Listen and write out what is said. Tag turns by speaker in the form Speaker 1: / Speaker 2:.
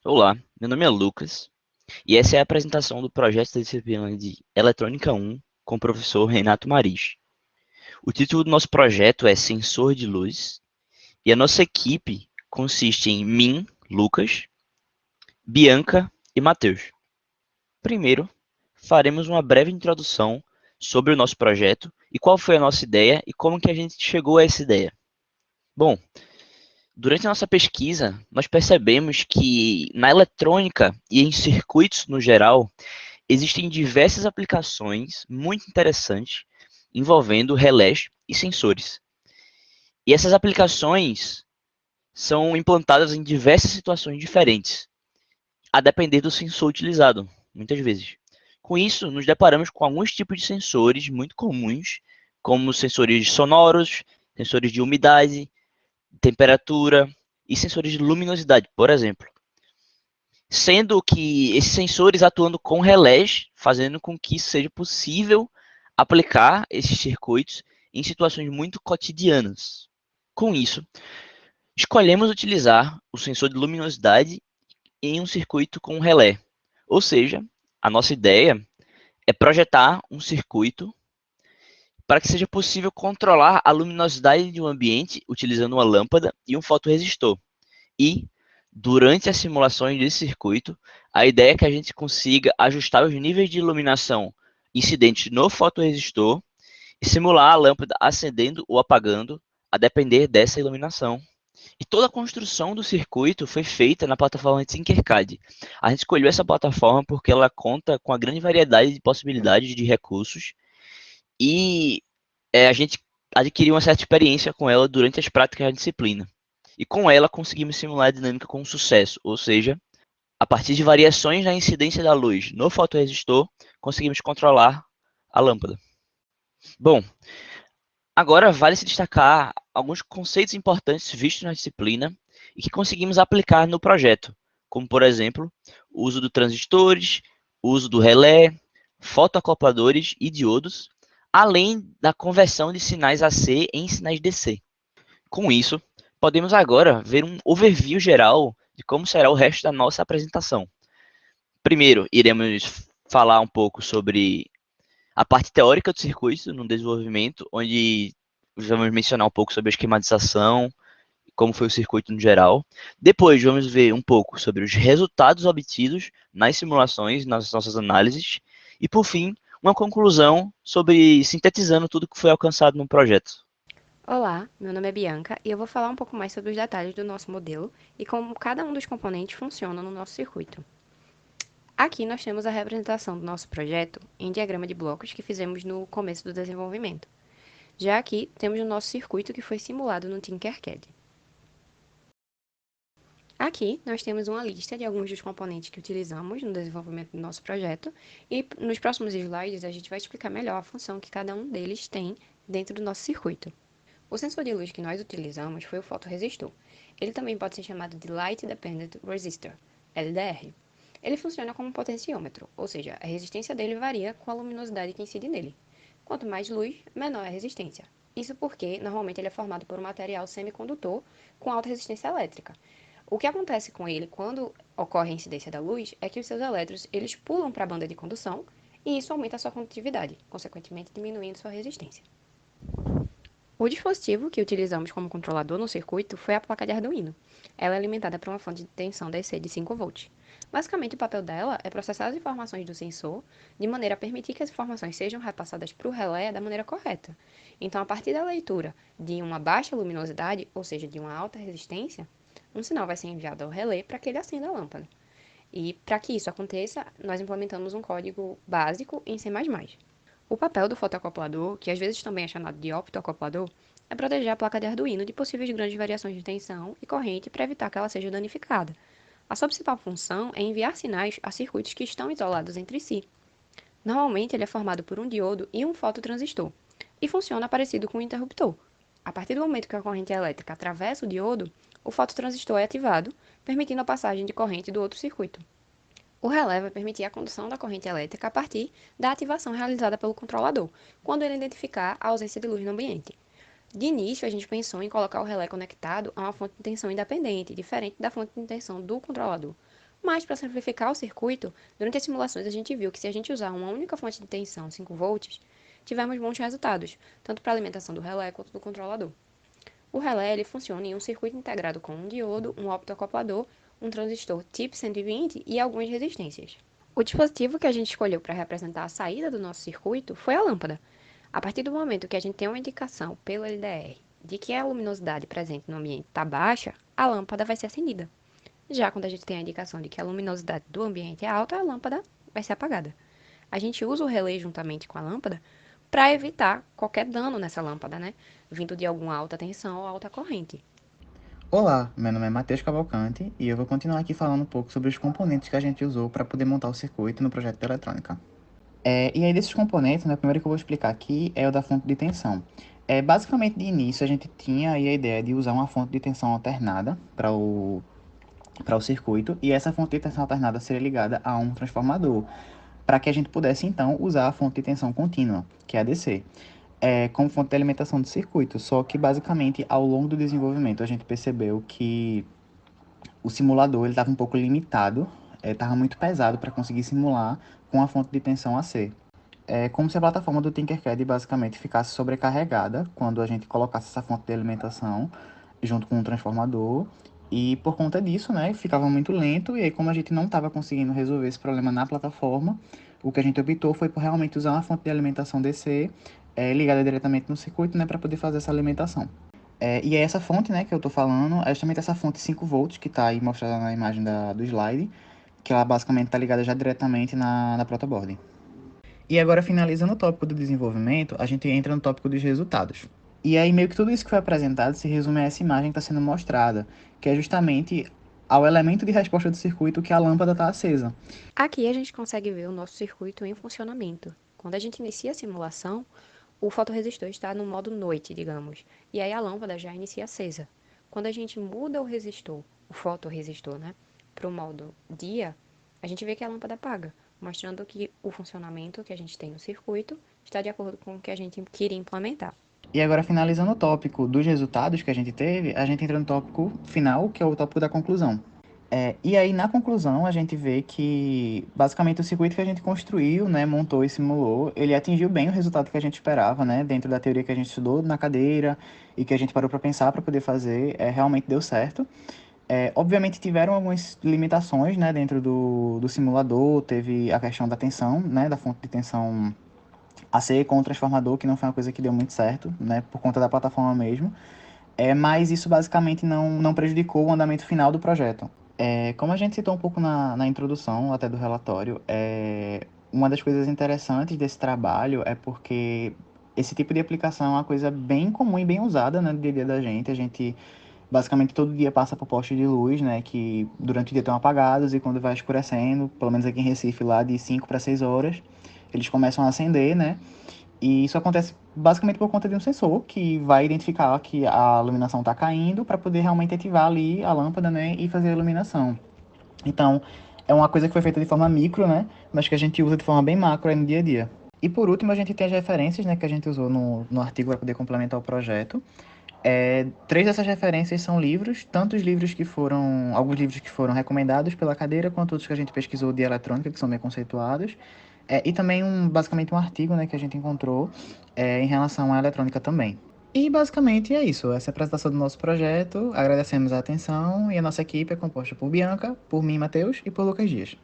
Speaker 1: Olá, meu nome é Lucas e essa é a apresentação do projeto da disciplina de Eletrônica 1 com o professor Renato Maris. O título do nosso projeto é Sensor de Luz e a nossa equipe consiste em mim, Lucas, Bianca e Matheus. Primeiro, faremos uma breve introdução sobre o nosso projeto e qual foi a nossa ideia e como que a gente chegou a essa ideia. Bom, durante a nossa pesquisa, nós percebemos que na eletrônica e em circuitos no geral, existem diversas aplicações muito interessantes envolvendo relés e sensores. E essas aplicações são implantadas em diversas situações diferentes, a depender do sensor utilizado, muitas vezes. Com isso, nos deparamos com alguns tipos de sensores muito comuns, como sensores sonoros, sensores de umidade, temperatura e sensores de luminosidade, por exemplo. Sendo que esses sensores atuando com relés, fazendo com que seja possível aplicar esses circuitos em situações muito cotidianas. Com isso, escolhemos utilizar o sensor de luminosidade em um circuito com relé. Ou seja, a nossa ideia é projetar um circuito para que seja possível controlar a luminosidade de um ambiente utilizando uma lâmpada e um fotoresistor. E, durante as simulações desse circuito, a ideia é que a gente consiga ajustar os níveis de iluminação incidentes no fotoresistor e simular a lâmpada acendendo ou apagando, a depender dessa iluminação. E toda a construção do circuito foi feita na plataforma Tinkercad. A gente escolheu essa plataforma porque ela conta com a grande variedade de possibilidades de recursos e a gente adquiriu uma certa experiência com ela durante as práticas da disciplina. E com ela conseguimos simular a dinâmica com sucesso, ou seja, a partir de variações na incidência da luz no fotoresistor, conseguimos controlar a lâmpada. Bom, agora vale se destacar alguns conceitos importantes vistos na disciplina e que conseguimos aplicar no projeto, como por exemplo, o uso de transistores, o uso do relé, fotoacopladores e diodos, além da conversão de sinais AC em sinais DC. Com isso, podemos agora ver um overview geral de como será o resto da nossa apresentação. Primeiro, iremos falar um pouco sobre a parte teórica do circuito no desenvolvimento, onde vamos mencionar um pouco sobre a esquematização, como foi o circuito no geral. Depois, vamos ver um pouco sobre os resultados obtidos nas simulações, nas nossas análises. E, por fim, uma conclusão sobre sintetizando tudo que foi alcançado no projeto.
Speaker 2: Olá, meu nome é Bianca e eu vou falar um pouco mais sobre os detalhes do nosso modelo e como cada um dos componentes funciona no nosso circuito. Aqui nós temos a representação do nosso projeto em diagrama de blocos que fizemos no começo do desenvolvimento. Já aqui temos o nosso circuito que foi simulado no Tinkercad. Aqui nós temos uma lista de alguns dos componentes que utilizamos no desenvolvimento do nosso projeto e nos próximos slides a gente vai explicar melhor a função que cada um deles tem dentro do nosso circuito. O sensor de luz que nós utilizamos foi o fotoresistor. Ele também pode ser chamado de Light Dependent Resistor, LDR. Ele funciona como um potenciômetro, ou seja, a resistência dele varia com a luminosidade que incide nele. Quanto mais luz, menor é a resistência. Isso porque, normalmente, ele é formado por um material semicondutor com alta resistência elétrica. O que acontece com ele quando ocorre a incidência da luz é que os seus elétrons eles pulam para a banda de condução e isso aumenta a sua condutividade, consequentemente diminuindo sua resistência. O dispositivo que utilizamos como controlador no circuito foi a placa de Arduino. Ela é alimentada por uma fonte de tensão DC de 5 volts. Basicamente, o papel dela é processar as informações do sensor de maneira a permitir que as informações sejam repassadas para o relé da maneira correta. Então, a partir da leitura de uma baixa luminosidade, ou seja, de uma alta resistência, um sinal vai ser enviado ao relé para que ele acenda a lâmpada. E para que isso aconteça, nós implementamos um código básico em C++. O papel do fotoacoplador, que às vezes também é chamado de optoacoplador, é proteger a placa de Arduino de possíveis grandes variações de tensão e corrente para evitar que ela seja danificada. A sua principal função é enviar sinais a circuitos que estão isolados entre si. Normalmente ele é formado por um diodo e um fototransistor, e funciona parecido com um interruptor. A partir do momento que a corrente elétrica atravessa o diodo, o fototransistor é ativado, permitindo a passagem de corrente do outro circuito. O relé vai permitir a condução da corrente elétrica a partir da ativação realizada pelo controlador, quando ele identificar a ausência de luz no ambiente. De início, a gente pensou em colocar o relé conectado a uma fonte de tensão independente, diferente da fonte de tensão do controlador. Mas, para simplificar o circuito, durante as simulações a gente viu que se a gente usar uma única fonte de tensão, 5 volts, tivemos bons resultados, tanto para a alimentação do relé quanto do controlador. O relé ele funciona em um circuito integrado com um diodo, um optoacoplador, um transistor tipo 120 e algumas resistências. O dispositivo que a gente escolheu para representar a saída do nosso circuito foi a lâmpada. A partir do momento que a gente tem uma indicação pelo LDR de que a luminosidade presente no ambiente está baixa, a lâmpada vai ser acendida. Já quando a gente tem a indicação de que a luminosidade do ambiente é alta, a lâmpada vai ser apagada. A gente usa o relé juntamente com a lâmpada para evitar qualquer dano nessa lâmpada, né? Vindo de alguma alta tensão ou alta corrente.
Speaker 3: Olá, meu nome é Matheus Cavalcante e eu vou continuar aqui falando um pouco sobre os componentes que a gente usou para poder montar o circuito no projeto de eletrônica. E aí desses componentes, né, o primeiro que eu vou explicar aqui é o da fonte de tensão. Basicamente, de início, a gente tinha aí a ideia de usar uma fonte de tensão alternada para o circuito, e essa fonte de tensão alternada seria ligada a um transformador, para que a gente pudesse, então, usar a fonte de tensão contínua, que é a DC, como fonte de alimentação do circuito. Só que, basicamente, ao longo do desenvolvimento, a gente percebeu que o simulador estava um pouco limitado, estava muito pesado para conseguir simular com a fonte de tensão AC. É como se a plataforma do Tinkercad basicamente ficasse sobrecarregada quando a gente colocasse essa fonte de alimentação junto com o transformador. E por conta disso, né, ficava muito lento. E aí, como a gente não estava conseguindo resolver esse problema na plataforma, o que a gente optou foi por realmente usar uma fonte de alimentação DC ligada diretamente no circuito, né, para poder fazer essa alimentação. E é essa fonte, né, que eu estou falando, é justamente essa fonte 5 volts que está aí mostrada na imagem do slide, que ela basicamente está ligada já diretamente na protoboard. E agora, finalizando o tópico do desenvolvimento, a gente entra no tópico dos resultados. E aí, meio que tudo isso que foi apresentado se resume a essa imagem que está sendo mostrada, que é justamente ao elemento de resposta do circuito que a lâmpada está acesa.
Speaker 2: Aqui a gente consegue ver o nosso circuito em funcionamento. Quando a gente inicia a simulação, o fotorresistor está no modo noite, digamos, e aí a lâmpada já inicia acesa. Quando a gente muda o resistor, o fotorresistor, né, para o modo dia, a gente vê que a lâmpada apaga, mostrando que o funcionamento que a gente tem no circuito está de acordo com o que a gente queria implementar.
Speaker 3: E agora, finalizando o tópico dos resultados que a gente teve, a gente entra no tópico final, que é o tópico da conclusão. E aí, na conclusão, a gente vê que, basicamente, o circuito que a gente construiu, né, montou e simulou, ele atingiu bem o resultado que a gente esperava, né, dentro da teoria que a gente estudou na cadeira e que a gente parou para pensar para poder fazer, realmente deu certo. Obviamente, tiveram algumas limitações, né, dentro do simulador, teve a questão da tensão, né, da fonte de tensão AC com o transformador, que não foi uma coisa que deu muito certo, né, por conta da plataforma mesmo. Mas isso basicamente não prejudicou o andamento final do projeto. Como a gente citou um pouco na introdução até do relatório, uma das coisas interessantes desse trabalho é porque esse tipo de aplicação é uma coisa bem comum e bem usada, né, no dia a dia da gente. A gente basicamente todo dia passa por postes de luz, né, que durante o dia estão apagados e quando vai escurecendo, pelo menos aqui em Recife, lá de 5 para 6 horas, eles começam a acender, né? E isso acontece basicamente por conta de um sensor que vai identificar que a iluminação está caindo para poder realmente ativar ali a lâmpada, né, e fazer a iluminação. Então, é uma coisa que foi feita de forma micro, né, mas que a gente usa de forma bem macro aí no dia a dia. E por último, a gente tem as referências, né, que a gente usou no artigo para poder complementar o projeto. Três dessas referências são livros, tanto os livros que foram, alguns livros que foram recomendados pela cadeira, quanto outros que a gente pesquisou de eletrônica, que são bem conceituados. E também basicamente um artigo, né, que a gente encontrou em relação à eletrônica também. E basicamente é isso, essa é a apresentação do nosso projeto, agradecemos a atenção e a nossa equipe é composta por Bianca, por mim, Matheus, e por Lucas Dias.